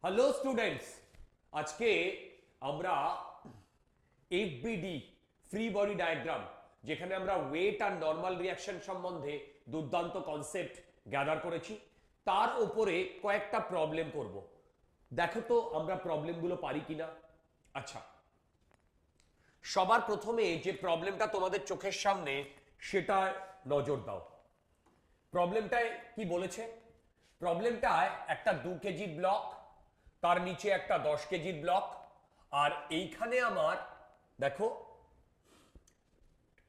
Hello students, আজকে আমরা এফবিডি free body diagram, যেখানে আমরা ওয়েট আর নর্মাল রিয়াকশন সম্বন্ধে দুর্দান্ত কনসেপ্ট গ্যাদার করেছি, তার উপরে কয়েকটা প্রবলেম করব। দেখো তো আমরা প্রবলেমগুলো পারি কিনা। আচ্ছা, সবার প্রথমে যে প্রবলেমটা তোমাদের চোখের সামনে সেটা নজর দাও। প্রবলেমটায় কি বলেছে? প্রবলেমটায় একটা 2 কেজি ব্লক, তার নিচে একটা 10 কেজির ব্লক, আর এইখানে আমার দেখো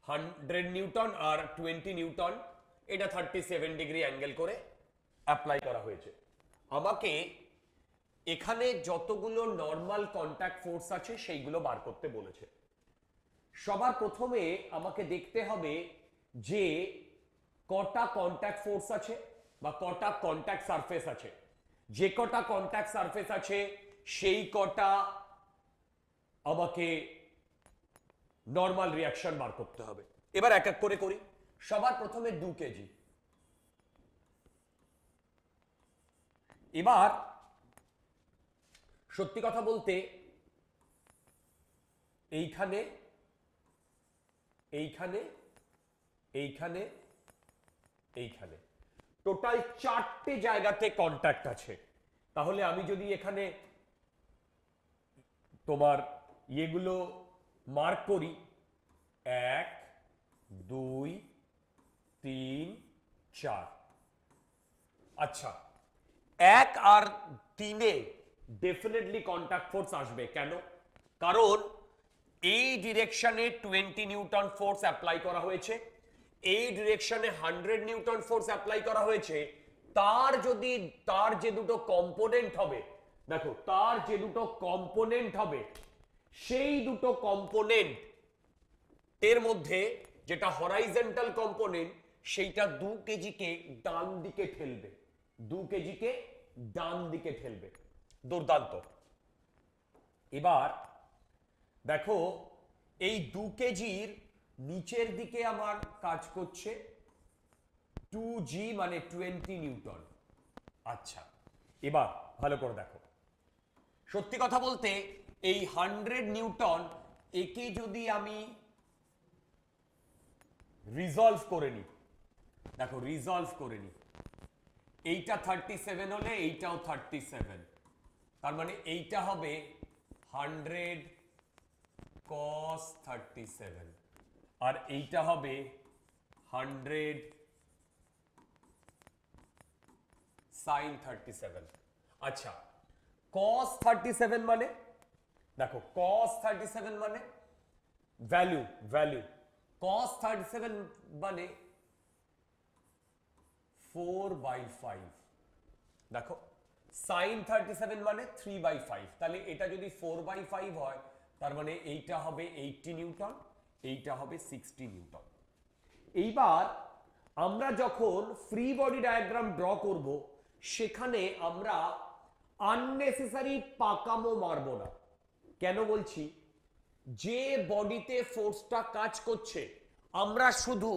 100 নিউটন আর 20 নিউটন, এটা 37 ডিগ্রি অ্যাঙ্গেল করে অ্যাপ্লাই করা হয়েছে। আমাকে এখানে যতগুলো নর্মাল কন্ট্যাক্ট ফোর্স আছে সেইগুলো বার করতে বলেছে। সবার প্রথমে আমাকে দেখতে হবে যে কটা কন্ট্যাক্ট ফোর্স আছে বা কটা কন্ট্যাক্ট সারফেস আছে। যে কটা কন্ট্যাক্ট সারফেস আছে সেই কটা আমাকে নর্মাল রিয়াকশন বার করতে হবে। এবার এক এক করে করি। সবার প্রথমে 2 কেজি। এবার সত্যি কথা বলতে এইখানে এইখানে এইখানে এইখানে টোটাল 4টে জায়গাতে কন্ট্যাক্ট আছে। তাহলে আমি যদি এখানে তোমার এগুলো মার্ক করি, 1 2 3 4। আচ্ছা, 1 আর 3-এ ডেফিনেটলি কন্ট্যাক্ট ফোর্স আসবে। কেন? কারণ এই ডিরেকশনে 20 নিউটন ফোর্স অ্যাপ্লাই করা হয়েছে, এই ডিরেকশনে 100 নিউটন ফোর্স অ্যাপ্লাই করা হয়েছে। তার যে দুটো কম্পোনেন্ট হবে, দেখো তার যে দুটো কম্পোনেন্ট হবে, সেই দুটো কম্পোনেন্ট এর মধ্যে যেটা হরাইজন্টাল কম্পোনেন্ট, সেইটা 2 কেজিকে ডান দিকে ঠেলবে, 2 কেজিকে ডান দিকে ঠেলবে। দুর্দান্ত। এবার দেখো এই 2 কেজির নিচের দিকে আমার কাজ করছে 2G মানে 20 নিউটন। আচ্ছা, এবার ভালো করে দেখো। সত্যি কথা বলতে এই 100 নিউটন একে যদি আমি রিজলভ করে নিই, দেখো রিজলভ করে নিই, এইটা 37 হলে এইটাও 37, তার মানে এইটা হবে 100 cos 37 আর এইটা হবে 100 sin 37। আচ্ছা, cos 37 মানে দেখো cos 37 মানে ভ্যালু cos 37 মানে 4/5। দেখো sin 37 মানে 3/5। তাহলে এটা যদি 4/5 হয়, তার মানে এইটা হবে 80 নিউটন, এইটা হবে 60 নিউটন। এইবার আমরা যখন ফ্রি বডি ডায়াগ্রাম ড্র করব, সেখানে আমরা আননেসেসারি পাকামো মারবো না। কেন বলছি? যে বডিতে ফোর্সটা কাজ করছে, আমরা শুধু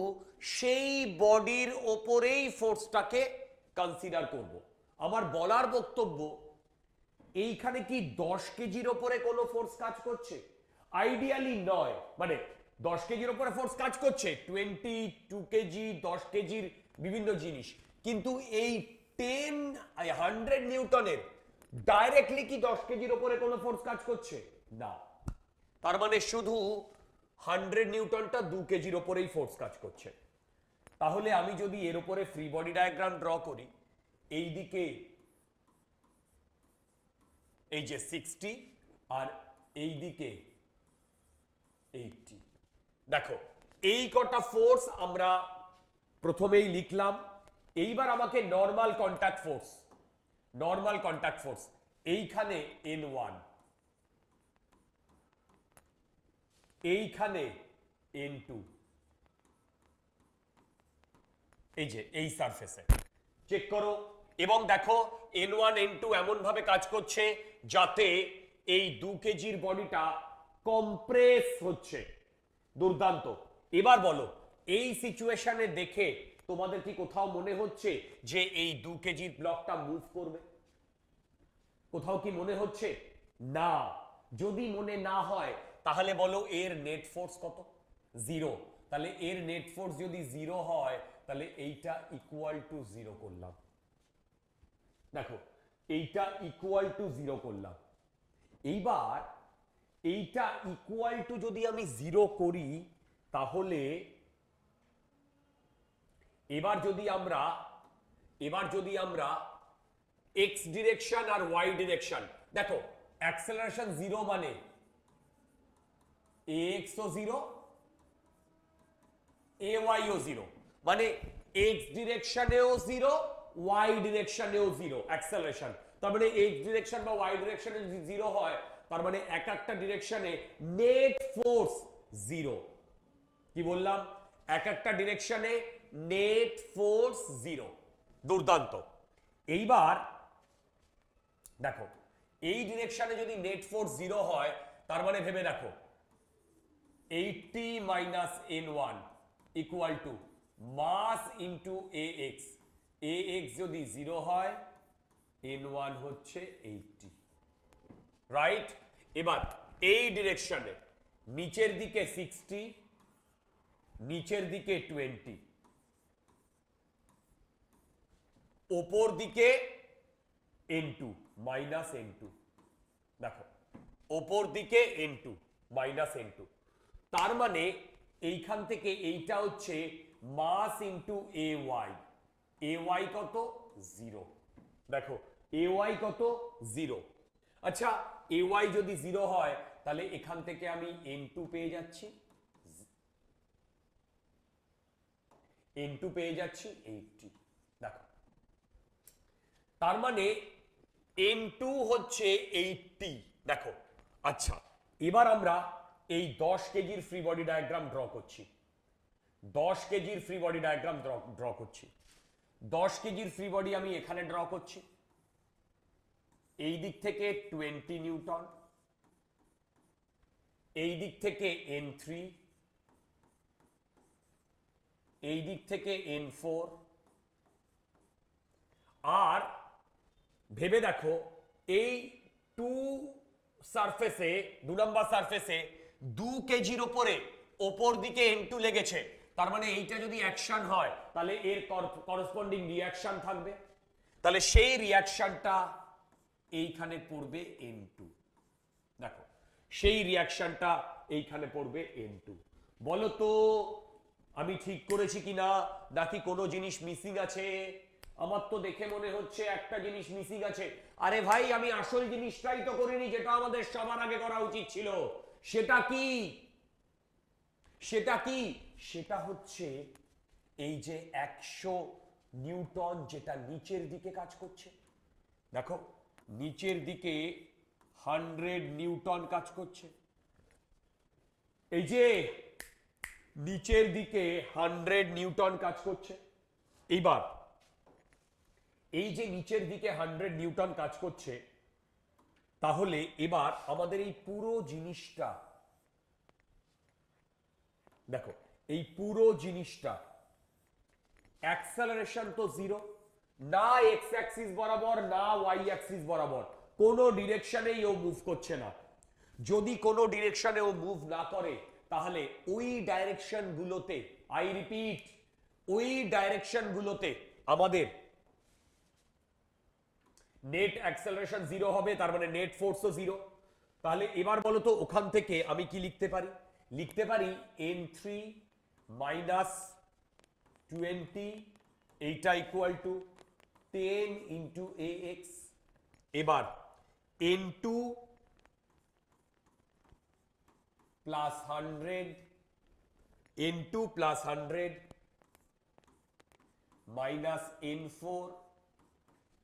সেই বডির ওপরেই ফোর্সটাকে কনসিডার করব। আমার বলার বক্তব্য, এইখানে কি 10 কেজির ওপরে কোনো ফোর্স কাজ করছে? আইডিয়ালি নয়। মানে 10 কেজির ওপরে ফোর্স কাজ করছে, 22 কেজি, 10 কেজির বিভিন্ন জিনিস, কিন্তু এই 100 নিউটনের ডাইরেক্টলি কি 10 কেজির ওপরে কোনো ফোর্স কাজ করছে? না। তার মানে শুধু 100 নিউটনটা 2 কেজির ওপরেই ফোর্স কাজ করছে। তাহলে আমি যদি এর উপরে ফ্রি বডি ডায়াগ্রাম ড্র করি, এই দিকে এই যে 60 আর এই দিকে 80, দেখো এই কটা ফোর্স আমরা প্রথমেই লিখলাম। এইবার আমাকে নর্মাল কন্ট্যাক্ট ফোর্স এইখানে N1, এইখানে N2, এই যে এই সারফেসে চেক করো এবং দেখো N1 N2 এমন ভাবে কাজ করছে যাতে এই 2 কেজির বডিটা কম্প্রেস হচ্ছে। দুর্দান্ত। এবার বলো, এই সিচুয়েশনে দেখে তোমাদের কি কোথাও মনে হচ্ছে যে এই 2 কেজির ব্লকটা মুভ করবে? কোথাও কি মনে হচ্ছে? না। যদি মনে না হয় তাহলে বলো এর নেট ফোর্স কত? 0। তাহলে এর নেট ফোর্স যদি 0 হয় তাহলে এইটা ইকুয়াল টু 0 করলাম। দেখো এইটা ইকুয়াল টু 0 করলাম। এইবার এইটা ইকুয়াল টু যদি আমি 0 করি তাহলে এবার যদি আমরা এক্স ডিরেকশন আর ওয়াই ডিরেকশন, দেখো অ্যাক্সেলারেশন 0 মানে ax ও 0 ay ও 0, মানে x ডিরেকশনেও 0 y ডিরেকশনেও 0 অ্যাক্সেলারেশন। তার মানে x ডিরেকশন বা y ডিরেকশনে যদি 0 হয় তার মানে এক একটা ডিরেকশনে নেট ফোর্স 0। কি বললাম? এক একটা ডিরেকশনে নেট ফোর্স 0। দুর্দান্ত। এইবার দেখো এই ডিরেকশনে যদি নেট ফোর্স 0 হয় তার মানে ভেবে দেখো 80 minus n1 equal to mass into ax। ax যদি 0 হয় n1 হচ্ছে 80, রাইট? এবার এই ডিরেকশনে নিচের দিকে 60, নিচের দিকে 20, ওপর দিকে n2 মাইনাস n2। দেখো ওপর দিকে n2 মাইনাস n2, তার মানে এইখান থেকে এইটা হচ্ছে মাস ইন্টু ay। ay কত? 0। দেখো ay কত? 0। আচ্ছা ay যদি 0 হয় তাহলে এখান থেকে আমি n2 পেয়ে যাচ্ছি, n2 পেয়ে যাচ্ছি 80। দেখো তার মানে n2 হচ্ছে 80। দেখো আচ্ছা এবার আমরা এই 10 কেজির ফ্রি বডি ডায়াগ্রাম ড্র করছি। 10 কেজির ফ্রি বডি ডায়াগ্রাম ড্র করছি। 10 কেজির ফ্রি বডি আমি এখানে ড্র করছি। এই দিক থেকে 20 নিউটন, এই দিক থেকে n3, এই দিক থেকে n4। আর ভেবে দেখো এই 2 সারফেসে, 2 নম্বর সারফেসে 2 কেজির উপরে ওপর দিকে n2 লেগেছে, তার মানে এইটা যদি অ্যাকশন হয় তাহলে এর করসপন্ডিং রিঅ্যাকশন থাকবে, তাহলে সেই রিঅ্যাকশনটা এইখানে পড়বে n2। দেখো সেই রিঅ্যাকশনটা এইখানে পড়বে n2। বলো তো আমি ঠিক করেছি কিনা, নাকি কোনো জিনিস মিসিং আছে? আমার তো দেখে মনে হচ্ছে একটা জিনিস মিসিং আছে। আরে ভাই আমি আসল জিনিসটাই তো করিনি যেটা আমাদের সবার আগে করা উচিত ছিল। সেটা কি? সেটা কি? সেটা হচ্ছে এই যে 100 নিউটন যেটা নিচের দিকে কাজ করছে। দেখো নিচের দিকে 100 নিউটন কাজ করছে। এই যে নিচের দিকে 100 নিউটন কাজ করছে। এইবার এই যে নিচের দিকে 100 নিউটন কাজ করছে, তাহলে এবার আমাদের এই পুরো জিনিসটা দেখো, এই পুরো জিনিসটা অ্যাক্সেলারেশন তো 0, না এক্স অ্যাক্সিস বরাবর না ওয়াই অ্যাক্সিস বরাবর, কোনো ডিরেকশনেই ও মুভ করছে না। যদি কোনো ডিরেকশনে ও মুভ না করে তাহলে ওই ডাইরেকশন গুলোতে, আই রিপিট, ওই ডাইরেকশন গুলোতে আমাদের নেট অ্যাক্সেলারেশন 0 হবে, তার মানে নেট ফোর্সও 0। তাহলে এবার বলো তো ওখান থেকে আমি কি লিখতে পারি? লিখতে পারি n3 মাইনাস 20, এইটা ইকুয়াল টু 10 ইন্টু ax। এবার n2 plus 100, n2 plus 100 minus n4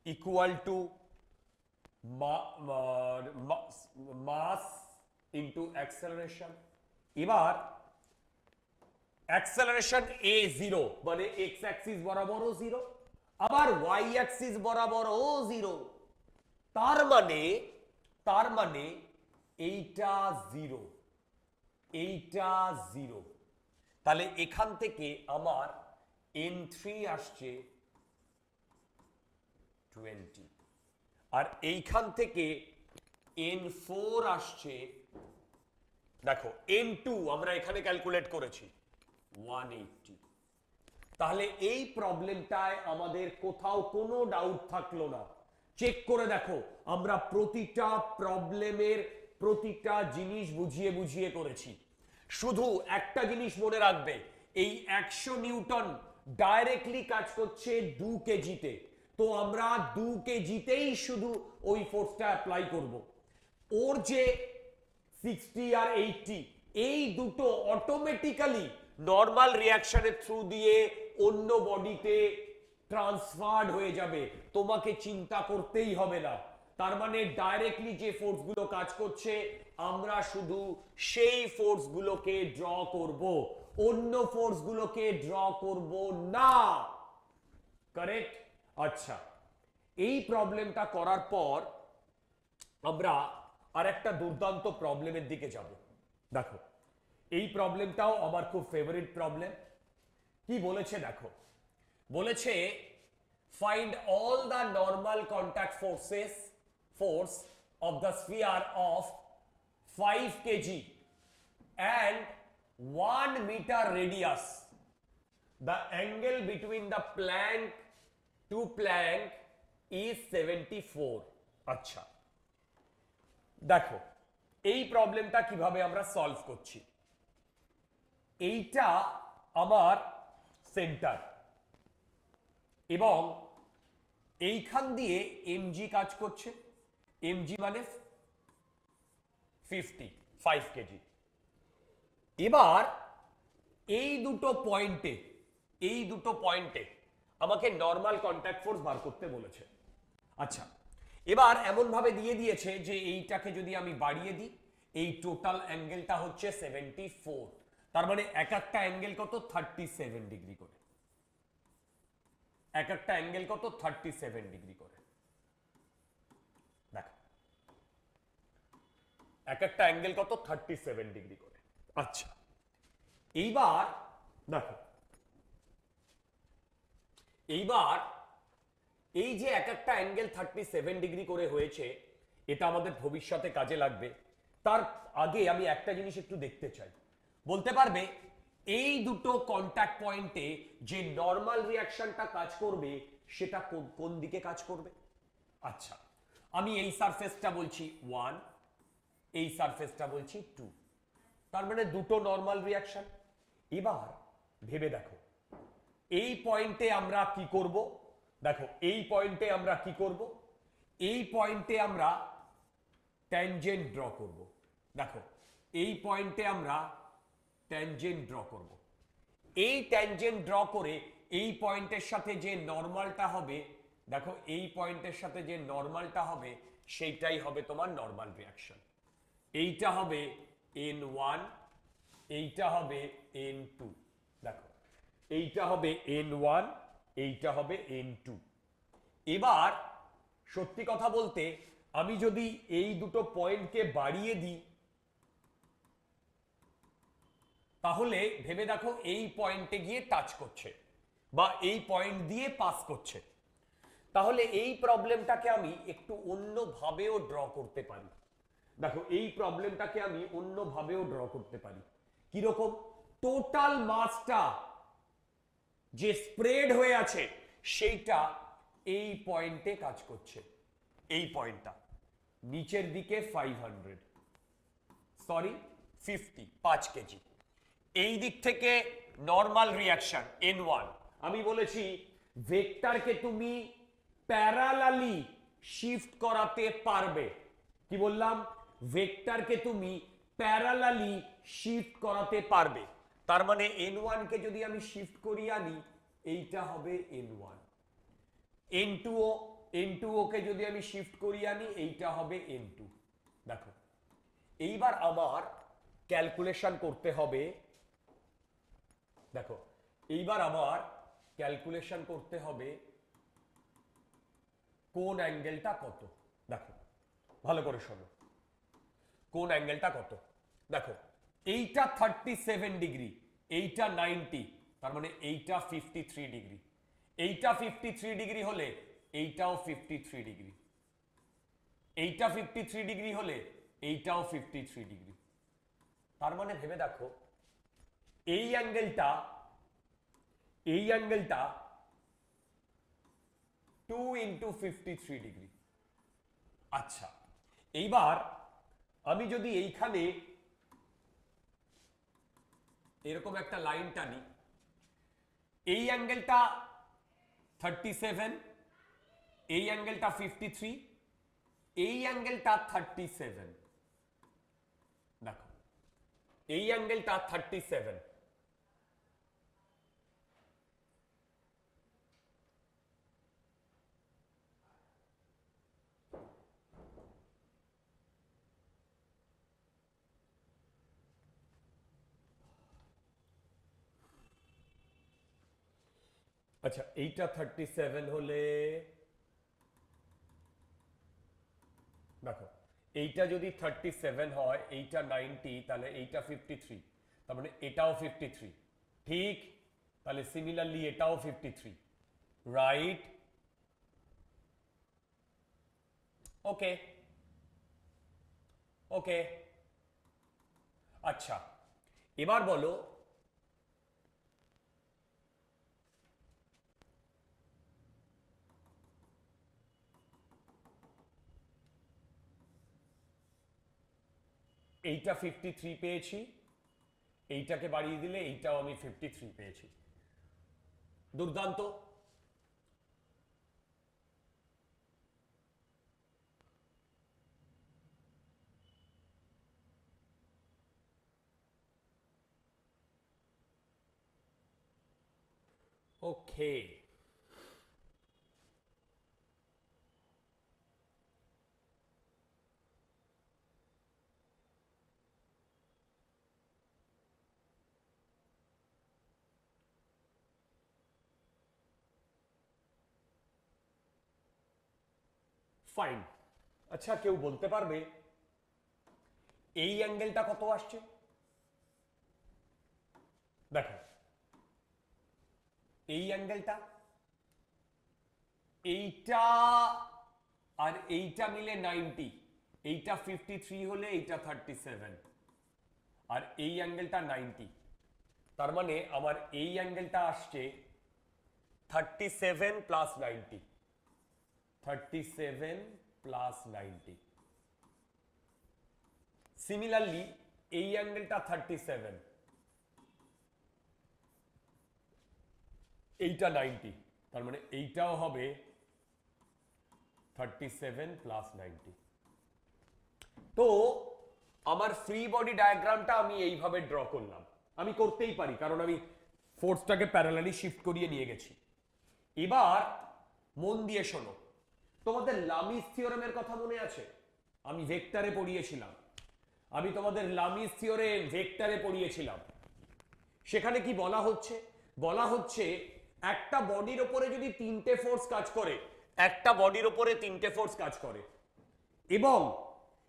equal to mass into acceleration. এবার অ্যাক্সেলারেশন a 0 মানে এক্স অ্যাক্সিস বরাবরও 0, আবার ওয়াই অ্যাক্সিস বরাবরও 0। তার মানে এইটা 0, এইটা 0। তাহলে এখান থেকে আমার n3 আসছে 20, আর এইখান থেকে n4 আসছে, দেখো n2 আমরা এখানে ক্যালকুলেট করেছি 180। তাহলে এই প্রবলেমটায় আমাদের কোথাও কোনো ডাউট থাকলো না। চেক করে দেখো, আমরা প্রতিটা প্রবলেমের প্রতিটা জিনিস বুঝিয়ে বুঝিয়ে করেছি। শুধু একটা জিনিস মনে রাখবে, এই 100 নিউটন ডাইরেক্টলি কাজ করছে 2 কেজিতে, তো আমরা 2 কেজিতেই শুধু ওই ফোর্সটা অ্যাপ্লাই করব। ওর যে 60 আর 80 এই দুটো অটোমেটিক্যালি নর্মাল রিঅ্যাকশনের থ্রু দিয়ে অন্য বডিতে ট্রান্সফার্ড হয়ে যাবে, তোমাকে চিন্তা করতেই হবে না। তার মানে ডাইরেক্টলি যে ফোর্সগুলো কাজ করছে আমরা শুধু সেই ফোর্সগুলোকে ড্র করব, অন্য ফোর্সগুলোকে ড্র করব না। কারেক্ট? আচ্ছা, এই প্রবলেমটা করার পর আমরা আরেকটা দুর্দান্ত প্রবলেমের দিকে যাব। দেখো, এই প্রবলেমটাও আমার খুব ফেভারিট প্রবলেম। কি বলেছে দেখো, বলেছে find all the normal contact force of the sphere of 5 kg and 1 meter radius. The angle between the plank to plank is 74. আচ্ছা, দেখো এই প্রবলেমটা কিভাবে আমরা সলভ করছি। এইটা আমার সেন্টার এবং এইখান দিয়ে এমজি কাজ করছে। এমজি মানে 5 কেজি। এবার এই দুটো পয়েন্টে আমাকে নর্মাল কন্ট্যাক্ট ফোর্স বার করতে বলেছে। আচ্ছা, এবার এমন ভাবে দিয়ে দিয়েছে যে এইটাকে যদি আমি বাড়িয়ে দিই, এই টোটাল অ্যাঙ্গেলটা হচ্ছে 74। তার মানে এক একটা অ্যাঙ্গেল কত? 37 ডিগ্রি করে। এক একটা অ্যাঙ্গেল কত? 37 ডিগ্রি করে। দেখো, এক একটা অ্যাঙ্গেল কত? 37 ডিগ্রি করে। আচ্ছা, এইবার দেখো, এইবার এই যে এক একটা অ্যাঙ্গেল 37 ডিগ্রি করে হয়েছে, এটা আমাদের ভবিষ্যতে কাজে লাগবে। তার আগে আমি একটা জিনিস একটু দেখতে চাই। বলতে পারবে এই দুটো কন্টাক্ট পয়েন্টে যে নর্মাল রিঅ্যাকশনটা কাজ করবে সেটা কোন দিকে কাজ করবে? আচ্ছা, আমি এই সারফেসটা বলছি 1, এই সারফেসটা বলছি 2, তার মানে দুটো নর্মাল রিঅ্যাকশন। এবার ভেবে দেখো, এই পয়েন্টে আমরা কি করব? দেখো, এই পয়েন্টে আমরা কি করব? এই পয়েন্টে আমরা ট্যানজেন্ট ড্র করব। দেখো, এই পয়েন্টে আমরা ট্যানজেন্ট ড্র করব। এই ট্যানজেন্ট ড্র করে এই পয়েন্টের সাথে যে নরমালটা হবে, দেখো এই পয়েন্টের সাথে যে নরমালটা হবে সেইটাই হবে তোমার নরমাল রিঅ্যাকশন। এইটা হবে n1, এইটা হবে n2। দেখো, এইটা হবে n1, এইটা হবে n2। এবার সত্যি কথা বলতে আমি যদি এই দুটো পয়েন্টকে বাড়িয়ে দিই, তাহলে ভেবে দেখো এই পয়েন্টে গিয়ে টাচ করছে বা এই পয়েন্ট দিয়ে পাস করছে। তাহলে এই প্রবলেমটাকে আমি একটু অন্যভাবেও ড্র করতে পারি। দেখো, এই প্রবলেমটাকে আমি অন্যভাবেও ড্র করতে পারি। কিরকম? টোটাল মাসটা যে স্প্রেড হয়ে আছে সেইটা এই পয়েন্টে কাজ করছে। এই পয়েন্টটা নিচের দিকে 500, সরি 5 কেজি। এই দিক থেকে নরমাল রিঅ্যাকশন n1। আমি বলেছি ভেক্টরকে তুমি প্যারালালি শিফট করাতে পারবে। কি বললাম? ভেক্টরকে তুমি প্যারালালি শিফট করাতে পারবে। তার মানে n1 কে যদি আমি শিফট করিয়ে আনি, এইটা হবে n1। n2 কে যদি আমি শিফট করিয়ে আনি, এইটা হবে n2। দেখো, এইবার আমার ক্যালকুলেশন করতে হবে। দেখো, এইবার আমার ক্যালকুলেশন করতে হবে কোন অ্যাঙ্গেলটা কত। দেখো, ভালো করে শোনো, কোন অ্যাঙ্গেলটা কত। দেখো, এইটা 37 ডিগ্রি, এইটা 90, তার মানে এইটা 53 ডিগ্রি। এইটা 53 ডিগ্রি হলে এইটাও 53 ডিগ্রি। এইটা 53 ডিগ্রি হলে এইটাও 53 ডিগ্রি। তার মানে ভেবে দেখো এই অ্যাঙ্গেলটা 2 ইন্টু 53 ডিগ্রি। আচ্ছা, এইবার আমি যদি এইখানে এরকম একটা লাইন টানি, এই অ্যাঙ্গেলটা 37, এই অ্যাঙ্গেলটা 53, এই অ্যাঙ্গেলটা 37, দেখো এই অ্যাঙ্গেলটা 37, আচ্ছা এইটা 37 হলে দেখো এইটা যদি 37 হয়, এইটা 90, তাহলে এইটা 53, তার মানে এটাও 53, ঠিক? তাহলে সিমিলারলি এটাও 53, রাইট? ওকে ওকে। আচ্ছা, এবার বলো এইটা 53 পেয়েছি, এইটাকে বাড়িয়ে দিলে এইটাও আমি 53 পেয়েছি। দুর্দান্ত। ওকে, ফাইন। আচ্ছা, কেউ বলতে পারবে এই অ্যাঙ্গেলটা কত আসছে? দেখো এই অ্যাঙ্গেলটা, এইটা আর এইটা মিলে 90, এইটা 53 হলে এইটা 37, আর এই অ্যাঙ্গেলটা 90, তার মানে আমার এই অ্যাঙ্গেলটা আসছে 37 প্লাস 90, 37 প্লাস 90। সিমিলারলি এই অ্যাঙ্গেলটা 37, এইটা 90, তার মানে এইটাও হবে 37 প্লাস 90। তো আমার ফ্রি বডি ডায়াগ্রামটা আমি এইভাবে ড্র করলাম। আমি করতেই পারি কারণ আমি ফোর্সটাকে প্যারালালি শিফট করিয়ে নিয়ে গেছি। এবার মন দিয়ে শোনো, তোমাদের লামিস থিওরেমের কথা মনে আছে? আমি ভেক্টরে পড়িয়েছিলাম, আমি তোমাদের লামিস থিওরেম ভেক্টরে পড়িয়েছিলাম। সেখানে কি বলা হচ্ছে? বলা হচ্ছে একটা বডির ওপরে যদি তিনটে ফোর্স কাজ করে, একটা বডির ওপরে তিনটে ফোর্স কাজ করে, এবং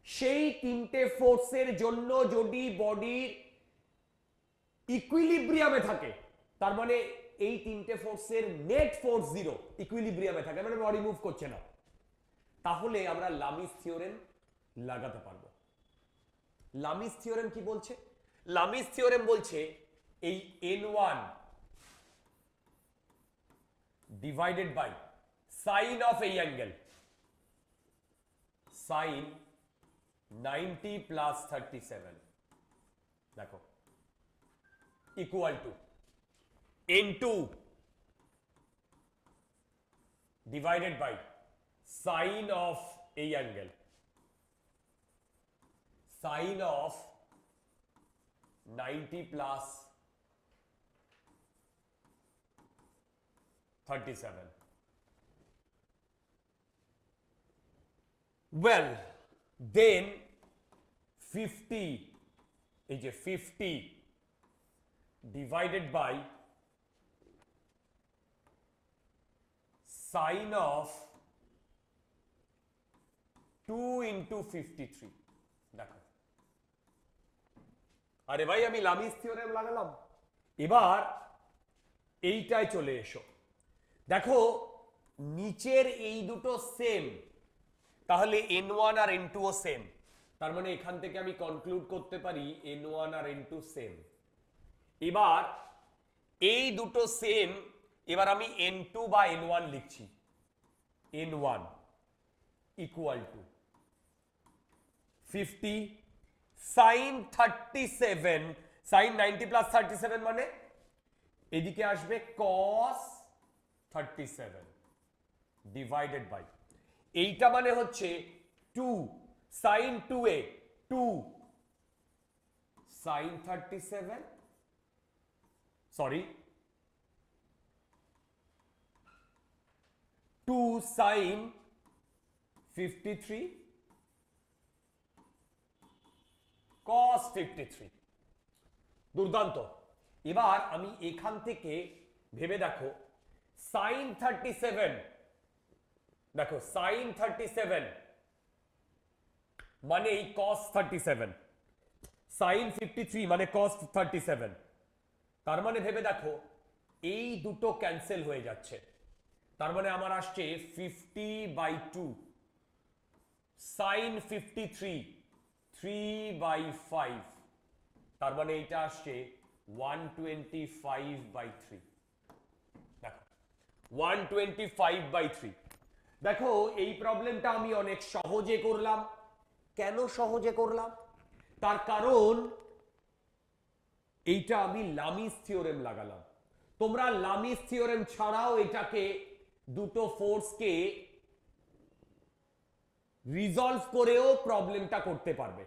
সেই তিনটে ফোর্সের জন্য যদি বডির ইকুইলিব্রিয়ামে থাকে, তার মানে এই তিনটে ফোর্সের নেট ফোর্স 0, ইকুইলিব্রিয়ামে থাকে, মানে বডি মুভ করছে না, তাহলে আমরা লামিস থিওরেম লাগাতে পারবো। লামিস থিওরেম কি বলছে? লামিস থিওরেম বলছে এই n1 divided by sine of এই অ্যাঙ্গেল, সাইন 90 প্লাস 37, দেখো equal to n2 divided by sine of এই angle, sine of 90 plus 37। Well, then 50, এই যে 50 divided by sine of 2 into 53, দেখো আরে ভাই আমি লামিস থিওরেম লাগালাম। এবার এইটায় চলে এসো, দেখো নিচের এই দুটো সেম, তাহলে n1 আর n2 ও সেম, তার মানে এখান থেকে আমি কনক্লুড করতে পারি n1 আর n2 সেম। এবার এই দুটো সেম, এবার আমি n2 বা n1 লিখছি। n1 equal two 50 sin 37, sin 90 plus 37 মানে এদিকে আসবে cos 37 ডিভাইডেড বাই, এইটা মানে হচ্ছে 2 sin 2a 2 sin 37, sorry 2 sin 53 cos 53। দুর্দান্ত। এবার আমি এখান থেকে ভেবে দেখো sin 37, দেখো sin 37 মানে এই cos 37, sin 53 মানে cos 37, তার মানে ভেবে দেখো এই দুটো ক্যান্সেল হয়ে যাচ্ছে, তার মানে আমার আসছে 50/2 sin 53 3/5, তার মানে এইটা আসছে 125/3। দেখো 125/3। দেখো এই প্রবলেমটা আমি অনেক সহজে করলাম। কেন সহজে করলাম? তার কারণ এইটা আমি লামিস থিওরেম লাগালাম। তোমরা লামিস থিওরেম ছাড়াও এটাকে দুটো ফোর্সকে রিজলভ করেও প্রবলেমটা করতে পারবে।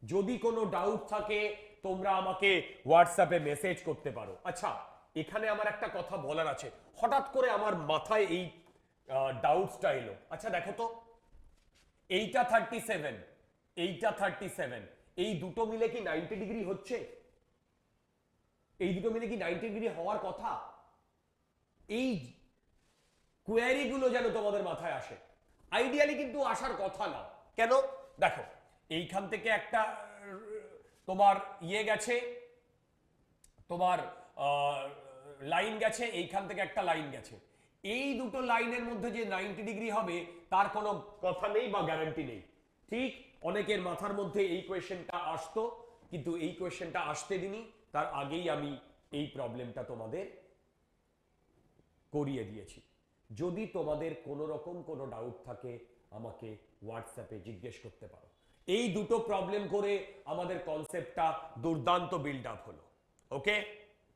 যদি কোনো ডাউট থাকে তোমরা আমাকে হোয়াটসঅ্যাপে মেসেজ করতে পারো। আচ্ছা, এখানে আমার একটা কথা বলার আছে, হঠাৎ করে আমার মাথায় এই ডাউটসটা এলো। আচ্ছা দেখো তো, এইটা 37, এইটা 37, এই দুটো মিলে কি 90 ডিগ্রি হচ্ছে? এই দুটো মিলে কি 90 ডিগ্রি হওয়ার কথা? এই কোয়ারিগুলো যেন তোমাদের মাথায় আসে। আইডিয়ালি কিন্তু আসার কথা না। কেন? দেখো এইখান থেকে একটা তোমার ইয়ে গেছে, তোমার লাইন গেছে, এইখান থেকে একটা লাইন গেছে, এই দুটো লাইনের মধ্যে যে 90 ডিগ্রি হবে তার কোনো কথা নেই বা গ্যারান্টি নেই। ঠিক অনেকের মাথার মধ্যে এই কোয়েশ্চেনটা আসতো, কিন্তু এই কোয়েশ্চেনটা আসতে দিনি, তার আগেই আমি এই প্রবলেমটা তোমাদের করিয়ে দিয়েছি। যদি তোমাদের কোনো রকম কোনো ডাউট থাকে আমাকে হোয়াটসঅ্যাপে জিজ্ঞেস করতে পারো। এই দুটো প্রবলেম করে আমাদের কনসেপ্টটা দুর্দান্ত বিল্ড আপ হলো। ওকে।